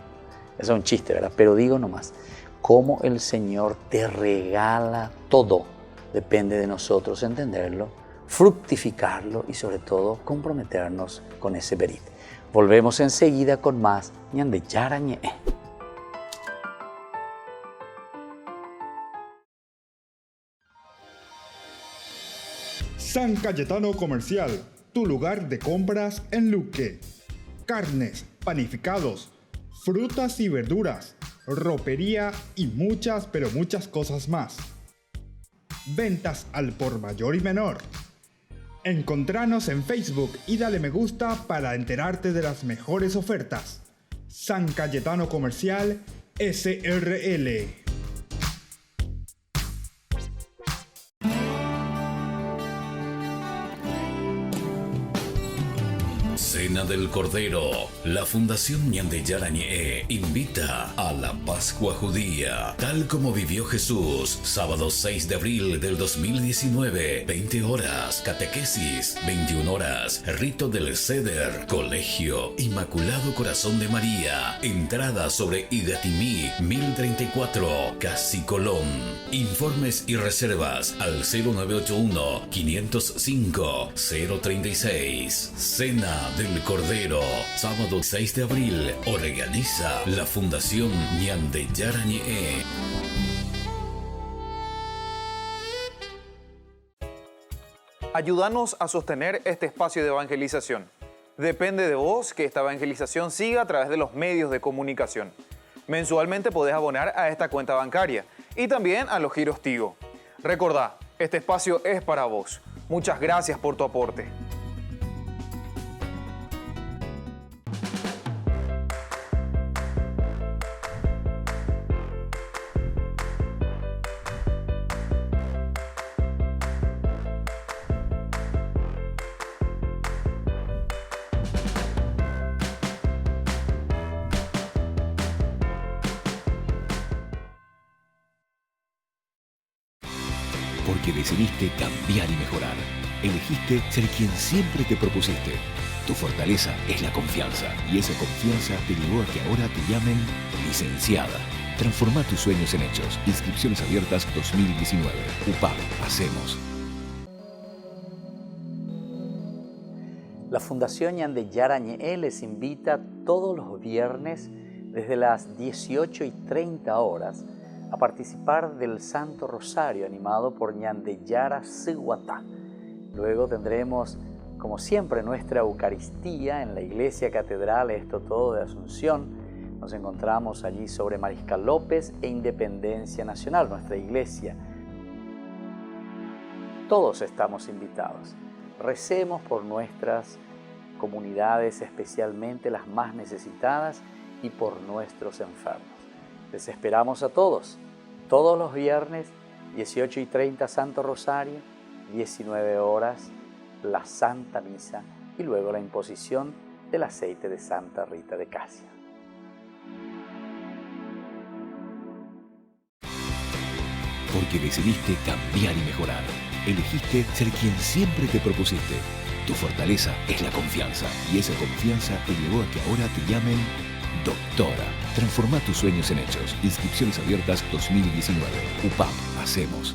eso es un chiste, ¿verdad? Pero digo nomás, cómo el Señor te regala todo, depende de nosotros entenderlo, fructificarlo y sobre todo comprometernos con ese berit. Volvemos enseguida con más ñande yarañe. San Cayetano Comercial, tu lugar de compras en Luque. Carnes, panificados, frutas y verduras, ropería y muchas, pero muchas cosas más. Ventas al por mayor y menor. Encontranos en Facebook y dale me gusta para enterarte de las mejores ofertas. San Cayetano Comercial SRL. Cena del Cordero. La Fundación Ñande Yarañe invita a la Pascua Judía, tal como vivió Jesús, sábado 6 de abril del 2019, 20 horas, catequesis, 21 horas, rito del Seder, colegio, Inmaculado Corazón de María, entrada sobre Igatimí, 1034, Casi Colón. Informes y reservas al 0981-505-036. Cena del Cordero, sábado 6 de abril, organiza la Fundación Ñande Yarañe. Ayúdanos a sostener este espacio de evangelización. Depende de vos que esta evangelización siga a través de los medios de comunicación. Mensualmente podés abonar a esta cuenta bancaria y también a los giros Tigo. Recordá, este espacio es para vos. Muchas gracias por tu aporte. Porque decidiste cambiar y mejorar. Elegiste ser quien siempre te propusiste. Tu fortaleza es la confianza. Y esa confianza te llevó a que ahora te llamen licenciada. Transforma tus sueños en hechos. Inscripciones abiertas 2019. UPAP. Hacemos. La Fundación Ñande Yarañe les invita todos los viernes desde las 18:30 horas a participar del Santo Rosario animado por Ñande Yara Siguatá. Luego tendremos, como siempre, nuestra Eucaristía en la Iglesia Catedral Esto Todo de Asunción. Nos encontramos allí sobre Mariscal López e Independencia Nacional, nuestra iglesia. Todos estamos invitados. Recemos por nuestras comunidades, especialmente las más necesitadas, y por nuestros enfermos. Les esperamos a todos los viernes, 18:30 Santo Rosario, 19 horas la Santa Misa y luego la imposición del aceite de Santa Rita de Casia. Porque decidiste cambiar y mejorar. Elegiste ser quien siempre te propusiste. Tu fortaleza es la confianza. Y esa confianza te llevó a que ahora te llamen doctora. Transforma tus sueños en hechos. Inscripciones abiertas 2019. UPAP. Hacemos.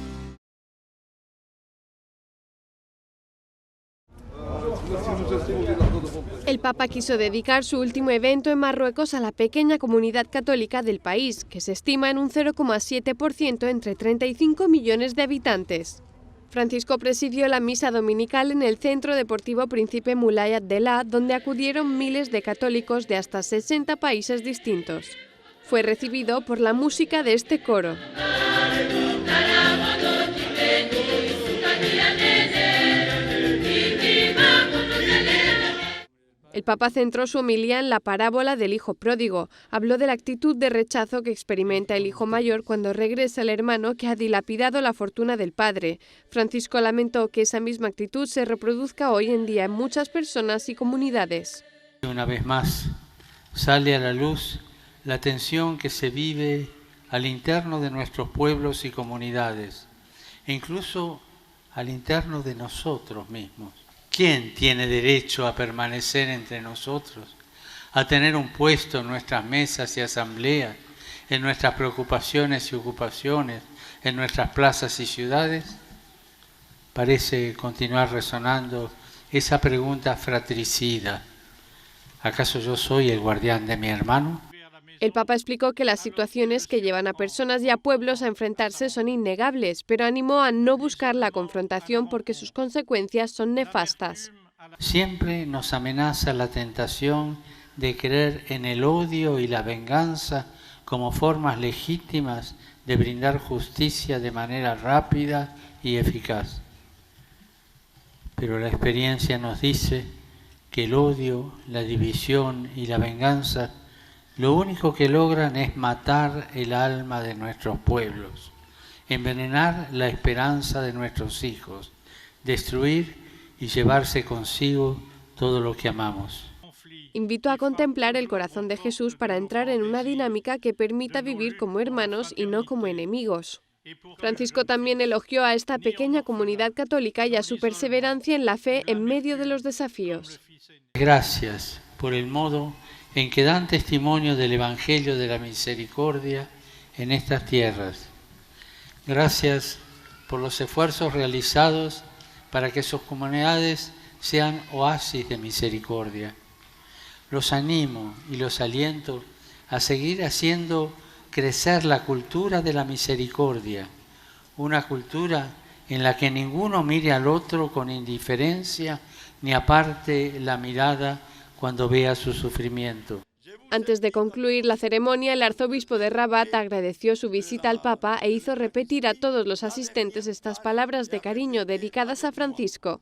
El Papa quiso dedicar su último evento en Marruecos a la pequeña comunidad católica del país, que se estima en un 0,7% entre 35 millones de habitantes. Francisco presidió la misa dominical en el Centro Deportivo Príncipe Moulay Abdellah, donde acudieron miles de católicos de hasta 60 países distintos. Fue recibido por la música de este coro. El Papa centró su homilía en la parábola del hijo pródigo. Habló de la actitud de rechazo que experimenta el hijo mayor cuando regresa el hermano que ha dilapidado la fortuna del padre. Francisco lamentó que esa misma actitud se reproduzca hoy en día en muchas personas y comunidades. Una vez más, sale a la luz la tensión que se vive al interno de nuestros pueblos y comunidades, e incluso al interno de nosotros mismos. ¿Quién tiene derecho a permanecer entre nosotros, a tener un puesto en nuestras mesas y asambleas, en nuestras preocupaciones y ocupaciones, en nuestras plazas y ciudades? Parece continuar resonando esa pregunta fratricida. ¿Acaso yo soy el guardián de mi hermano? El Papa explicó que las situaciones que llevan a personas y a pueblos a enfrentarse son innegables, pero animó a no buscar la confrontación porque sus consecuencias son nefastas. Siempre nos amenaza la tentación de creer en el odio y la venganza como formas legítimas de brindar justicia de manera rápida y eficaz. Pero la experiencia nos dice que el odio, la división y la venganza lo único que logran es matar el alma de nuestros pueblos, envenenar la esperanza de nuestros hijos, destruir y llevarse consigo todo lo que amamos. Invito a contemplar el corazón de Jesús para entrar en una dinámica que permita vivir como hermanos y no como enemigos. Francisco también elogió a esta pequeña comunidad católica y a su perseverancia en la fe en medio de los desafíos. Gracias por el modo en que dan testimonio del Evangelio de la Misericordia en estas tierras. Gracias por los esfuerzos realizados para que sus comunidades sean oasis de misericordia. Los animo y los aliento a seguir haciendo crecer la cultura de la misericordia, una cultura en la que ninguno mire al otro con indiferencia ni aparte la mirada cuando vea su sufrimiento. Antes de concluir la ceremonia, el arzobispo de Rabat agradeció su visita al Papa e hizo repetir a todos los asistentes estas palabras de cariño dedicadas a Francisco.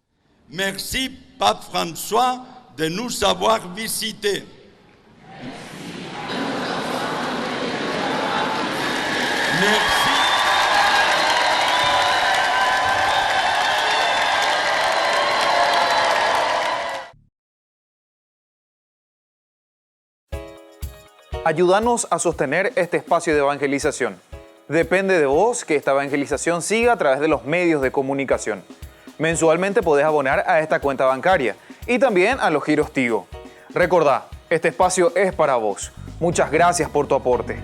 Merci, Pape François, de nous avoir visité. Merci. Ayúdanos a sostener este espacio de evangelización. Depende de vos que esta evangelización siga a través de los medios de comunicación. Mensualmente podés abonar a esta cuenta bancaria y también a los giros Tigo. Recordá, este espacio es para vos. Muchas gracias por tu aporte.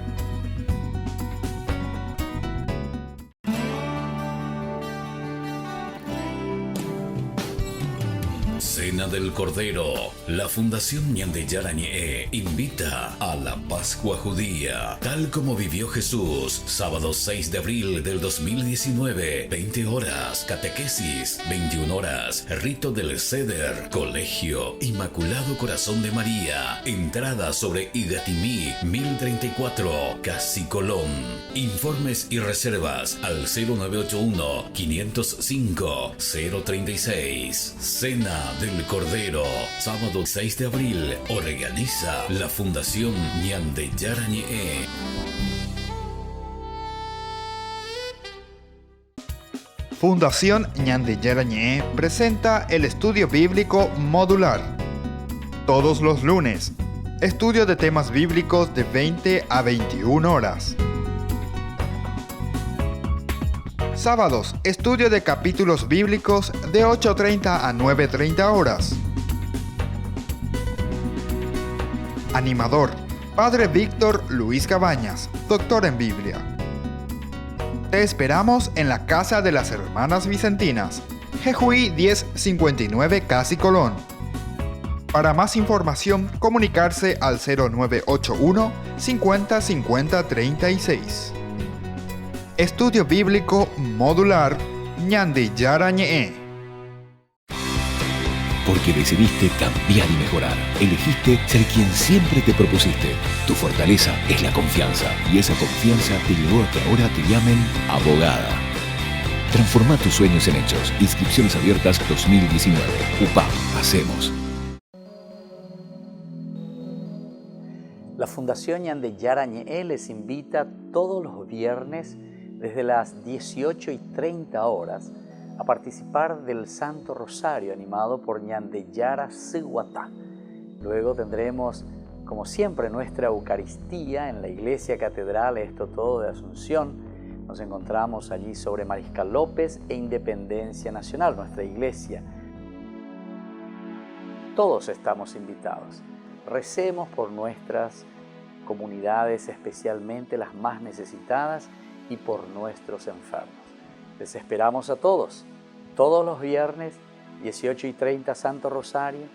Cena del Cordero. La Fundación Ñandeyara Ñe'e invita a la Pascua Judía, tal como vivió Jesús, sábado 6 de abril del 2019, 20 horas, catequesis, 21 horas, rito del Seder, colegio, Inmaculado Corazón de María, entrada sobre Igatimí, 1034, Casi Colón. Informes y reservas al 0981-505-036. Cena del Cordero, sábado 6 de abril, organiza la Fundación Ñandeyara Ñe'e. Fundación Ñandeyara Ñe'e presenta el estudio bíblico modular. Todos los lunes, estudio de temas bíblicos de 20 a 21 horas. Sábados, estudio de capítulos bíblicos de 8:30 a 9:30 horas. Animador, Padre Víctor Luis Cabañas, doctor en Biblia. Te esperamos en la Casa de las Hermanas Vicentinas, Jejuí 1059 Casi Colón. Para más información, comunicarse al 0981 50 50 36. Estudio Bíblico Modular Ñandeyara Ñe'e. Porque decidiste cambiar y mejorar. Elegiste ser quien siempre te propusiste. Tu fortaleza es la confianza. Y esa confianza te llevó a que ahora te llamen abogada. Transforma tus sueños en hechos. Inscripciones abiertas 2019. UPA, hacemos. La Fundación Ñandeyara Ñe'e les invita todos los viernes desde las 18:30 horas a participar del Santo Rosario animado por Ñandeyara Siguatá. Luego tendremos, como siempre, nuestra Eucaristía en la Iglesia Catedral Esto Todo de Asunción. Nos encontramos allí sobre Mariscal López e Independencia Nacional, nuestra iglesia. Todos estamos invitados. Recemos por nuestras comunidades, especialmente las más necesitadas, y por nuestros enfermos. Les esperamos a todos los viernes, 18:30 Santo Rosario,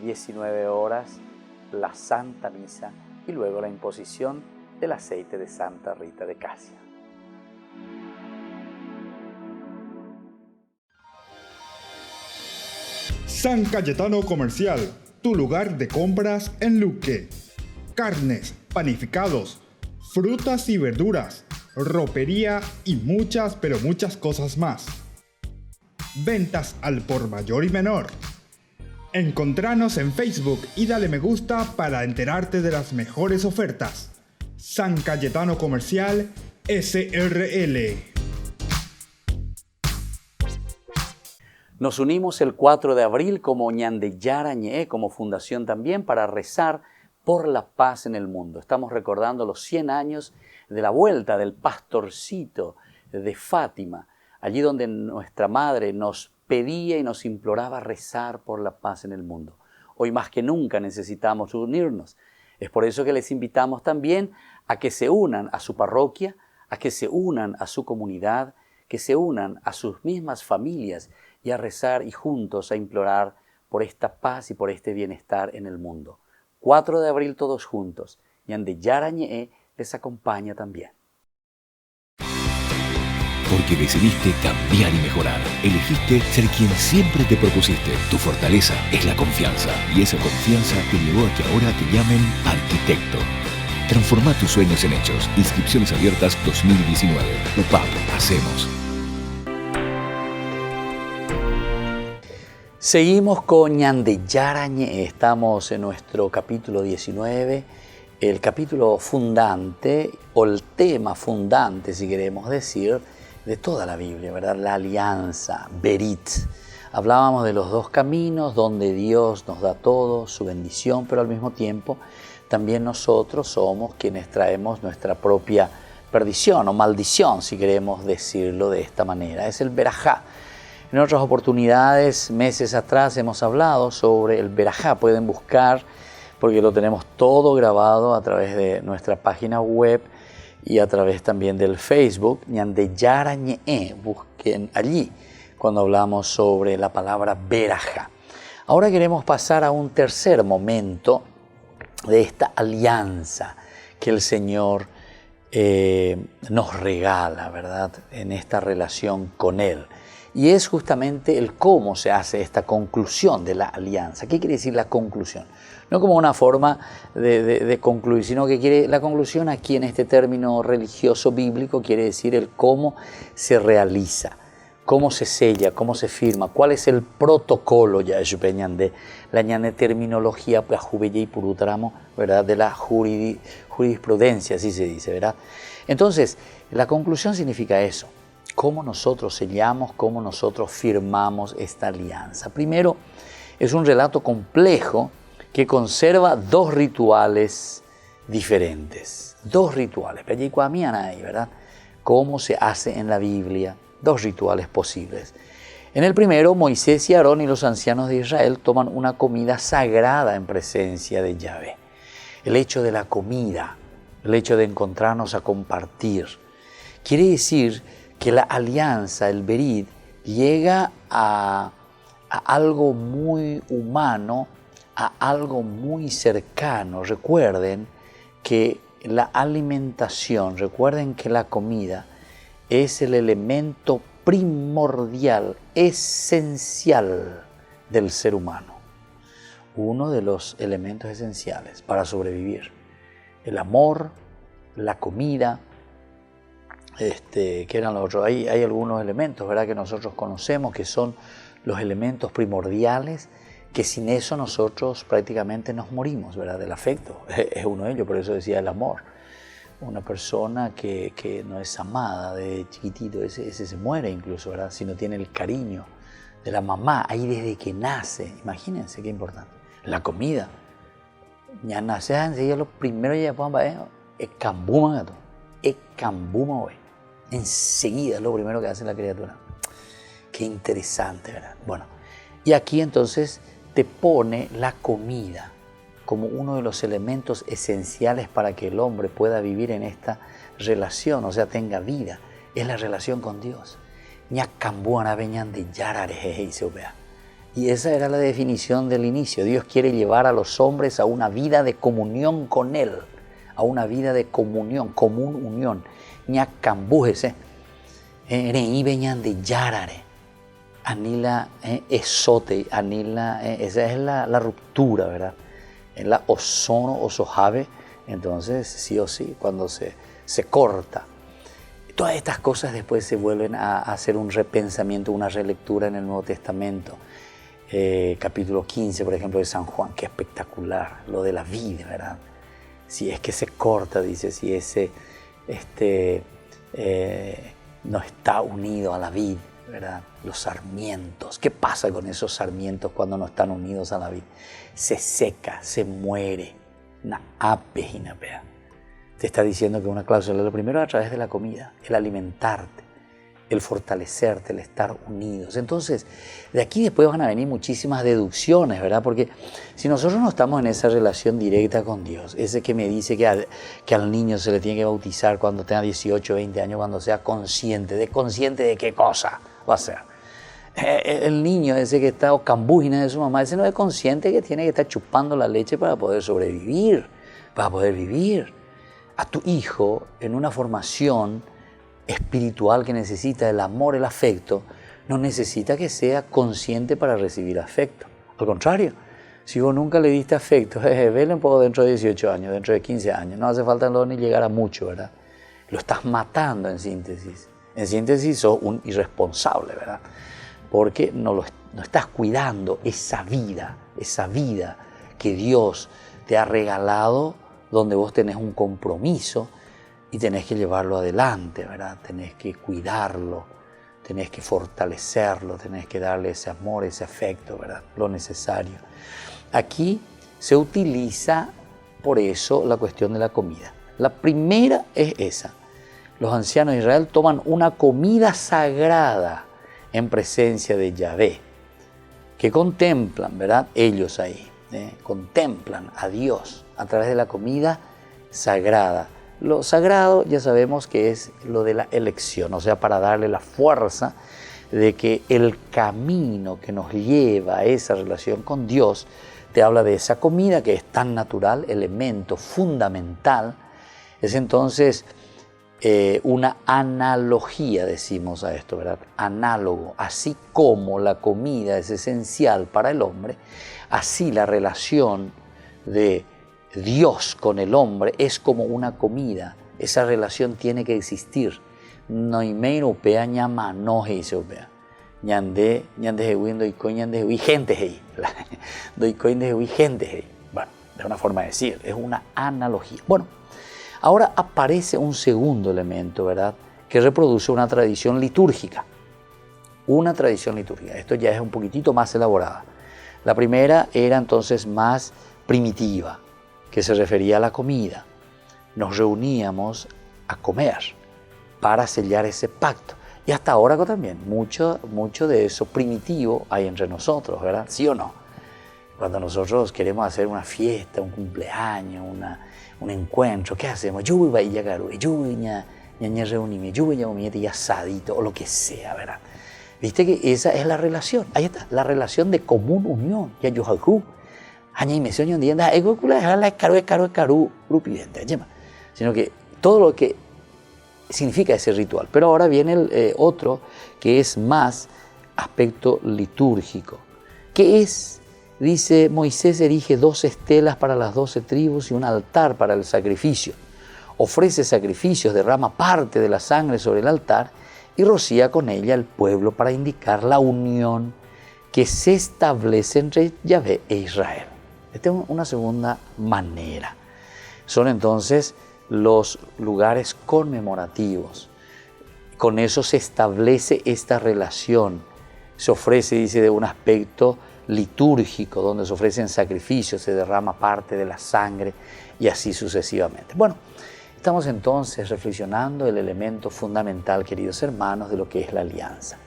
19 horas la Santa Misa y luego la imposición del aceite de Santa Rita de Casia. San Cayetano Comercial, tu lugar de compras en Luque. Carnes, panificados, frutas y verduras, ropería y muchas, pero muchas cosas más. Ventas al por mayor y menor. Encontranos en Facebook y dale me gusta para enterarte de las mejores ofertas. San Cayetano Comercial SRL. Nos unimos el 4 de abril como Ñande Yara Ñe, como fundación también, para rezar por la paz en el mundo. Estamos recordando los 100 años de la vuelta del pastorcito de Fátima, allí donde nuestra madre nos pedía y nos imploraba rezar por la paz en el mundo. Hoy más que nunca necesitamos unirnos. Es por eso que les invitamos también a que se unan a su parroquia, a que se unan a su comunidad, que se unan a sus mismas familias y a rezar y juntos a implorar por esta paz y por este bienestar en el mundo. 4 de abril todos juntos. Ñande Yara Ñe les acompaña también. Porque decidiste cambiar y mejorar. Elegiste ser quien siempre te propusiste. Tu fortaleza es la confianza. Y esa confianza te llevó a que ahora te llamen arquitecto. Transforma tus sueños en hechos. Inscripciones abiertas 2019. UPAP. Hacemos. Seguimos con Ñande Yara Ñe. Estamos en nuestro capítulo 19. El capítulo fundante, o el tema fundante, si queremos decir, de toda la Biblia, ¿verdad? La alianza, Berit. Hablábamos de los dos caminos donde Dios nos da todo, su bendición, pero al mismo tiempo también nosotros somos quienes traemos nuestra propia perdición o maldición, si queremos decirlo de esta manera. Es el Berajá. En otras oportunidades, meses atrás, hemos hablado sobre el Berajá. Pueden buscar, porque lo tenemos todo grabado a través de nuestra página web y a través también del Facebook, Ñande Yara Ñe. Busquen allí cuando hablamos sobre la palabra Berajá. Ahora queremos pasar a un tercer momento de esta alianza que el Señor nos regala, ¿verdad?, en esta relación con Él. Y es justamente el cómo se hace esta conclusión de la alianza. ¿Qué quiere decir la conclusión? No como una forma de concluir, sino que la conclusión aquí en este término religioso bíblico quiere decir el cómo se realiza, cómo se sella, cómo se firma, cuál es el protocolo, ya de la terminología, ¿verdad?, de la jurisprudencia, así se dice, ¿verdad? Entonces, la conclusión significa eso. Cómo nosotros sellamos, cómo nosotros firmamos esta alianza. Primero, es un relato complejo que conserva dos rituales diferentes. Dos rituales, ¿verdad? Cómo se hace en la Biblia, dos rituales posibles. En el primero, Moisés y Aarón y los ancianos de Israel toman una comida sagrada en presencia de Yahvé. El hecho de la comida, el hecho de encontrarnos a compartir, quiere decir que la alianza, el Berit, llega a algo muy humano, a algo muy cercano. Recuerden que la alimentación, recuerden que la comida es el elemento primordial, esencial del ser humano. Uno de los elementos esenciales para sobrevivir. El amor, la comida, que eran los otros. Hay algunos elementos, ¿verdad?, que nosotros conocemos, que son los elementos primordiales, que sin eso nosotros prácticamente nos morimos, ¿verdad? El afecto es uno de ellos, por eso decía el amor. Una persona que no es amada de chiquitito, ese se muere incluso, ¿verdad?, si no tiene el cariño de la mamá, ahí desde que nace. Imagínense qué importante. La comida. Ya nace enseguida, lo primero ya es cambuma, gato. Es cambuma, güey. Enseguida es lo primero que hace la criatura. Qué interesante, ¿verdad? Bueno, y aquí entonces te pone la comida como uno de los elementos esenciales para que el hombre pueda vivir en esta relación, o sea, tenga vida. Es la relación con Dios. Y esa era la definición del inicio. Dios quiere llevar a los hombres a una vida de comunión con Él, a una vida de comunión, común unión. Ñacambújese, reí veñan de yarare, anila esote, anila, esa es la ruptura, ¿verdad? En la ozono, osojave, entonces sí o sí, cuando se corta. Todas estas cosas después se vuelven a hacer un repensamiento, una relectura en el Nuevo Testamento. Capítulo 15, por ejemplo, de San Juan, qué espectacular, lo de la vida, ¿verdad? Si es que se corta, dice, si ese no está unido a la vid, ¿verdad? Los sarmientos. ¿Qué pasa con esos sarmientos cuando no están unidos a la vid? Se seca, se muere. Una apejinapea. Te está diciendo que una cláusula, lo primero a través de la comida, el alimentarte, el fortalecerte, el estar unidos. Entonces, de aquí después van a venir muchísimas deducciones, ¿verdad? Porque si nosotros no estamos en esa relación directa con Dios, ese que me dice que al niño se le tiene que bautizar cuando tenga 18, 20 años, cuando sea consciente de qué cosa va a ser. El niño ese que está o cambujina de su mamá, ese no es consciente que tiene que estar chupando la leche para poder sobrevivir, para poder vivir. A tu hijo en una formación espiritual que necesita el amor, el afecto, no necesita que sea consciente para recibir afecto. Al contrario, si vos nunca le diste afecto, vele un poco dentro de 18 años, dentro de 15 años, no hace falta ni llegar a mucho, ¿verdad? Lo estás matando en síntesis. En síntesis sos un irresponsable, ¿verdad? Porque no estás cuidando esa vida que Dios te ha regalado, donde vos tenés un compromiso y tenés que llevarlo adelante, ¿verdad? Tenés que cuidarlo, tenés que fortalecerlo, tenés que darle ese amor, ese afecto, ¿verdad? Lo necesario. Aquí se utiliza, por eso, la cuestión de la comida. La primera es esa. Los ancianos de Israel toman una comida sagrada en presencia de Yahvé, que contemplan, ¿verdad? Ellos ahí, contemplan a Dios a través de la comida sagrada. Lo sagrado ya sabemos que es lo de la elección, o sea, para darle la fuerza de que el camino que nos lleva a esa relación con Dios te habla de esa comida que es tan natural, elemento fundamental. Es entonces una analogía, decimos a esto, ¿verdad? Análogo. Así como la comida es esencial para el hombre, así la relación de Dios con el hombre es como una comida. Esa relación tiene que existir. No hay menos upea ñama, no se upea. Ñande hewi, doikoi ñande hewi, gente hei. Doikoi de hewi, gente hei. Bueno, es una forma de decir, es una analogía. Bueno, ahora aparece un segundo elemento, ¿verdad? Que reproduce una tradición litúrgica. Una tradición litúrgica. Esto ya es un poquitito más elaborada. La primera era entonces más primitiva, que se refería a la comida. Nos reuníamos a comer para sellar ese pacto. Y hasta ahora también, mucho de eso primitivo hay entre nosotros, ¿verdad? ¿Sí o no? Cuando nosotros queremos hacer una fiesta, un cumpleaños, un encuentro, ¿qué hacemos? Yo voy a ir a Garu, yo voy a reunirme, yo voy a comer y asadito, o lo que sea, ¿verdad? Viste que esa es la relación. Ahí está, la relación de común unión. Ya yo hago. Sino que todo lo que significa ese ritual. Pero ahora viene el otro que es más aspecto litúrgico. ¿Qué es? Dice, Moisés erige 2 estelas para las 12 tribus y un altar para el sacrificio. Ofrece sacrificios, derrama parte de la sangre sobre el altar y rocía con ella el pueblo para indicar la unión que se establece entre Yahvé e Israel. Esta es una segunda manera. Son entonces los lugares conmemorativos. Con eso se establece esta relación. Se ofrece, dice, de un aspecto litúrgico, donde se ofrecen sacrificios, se derrama parte de la sangre y así sucesivamente. Bueno, estamos entonces reflexionando el elemento fundamental, queridos hermanos, de lo que es la alianza.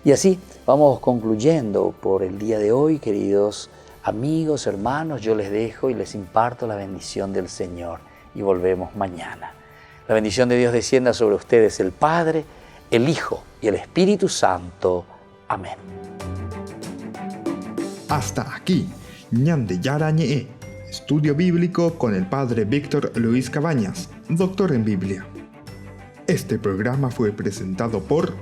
Y así vamos concluyendo por el día de hoy, queridos amigos, hermanos. Yo les dejo y les imparto la bendición del Señor y volvemos mañana. La bendición de Dios descienda sobre ustedes, el Padre, el Hijo y el Espíritu Santo. Amén. Hasta aquí, Ñande Yarañe, estudio bíblico con el Padre Víctor Luis Cabañas, doctor en Biblia. Este programa fue presentado por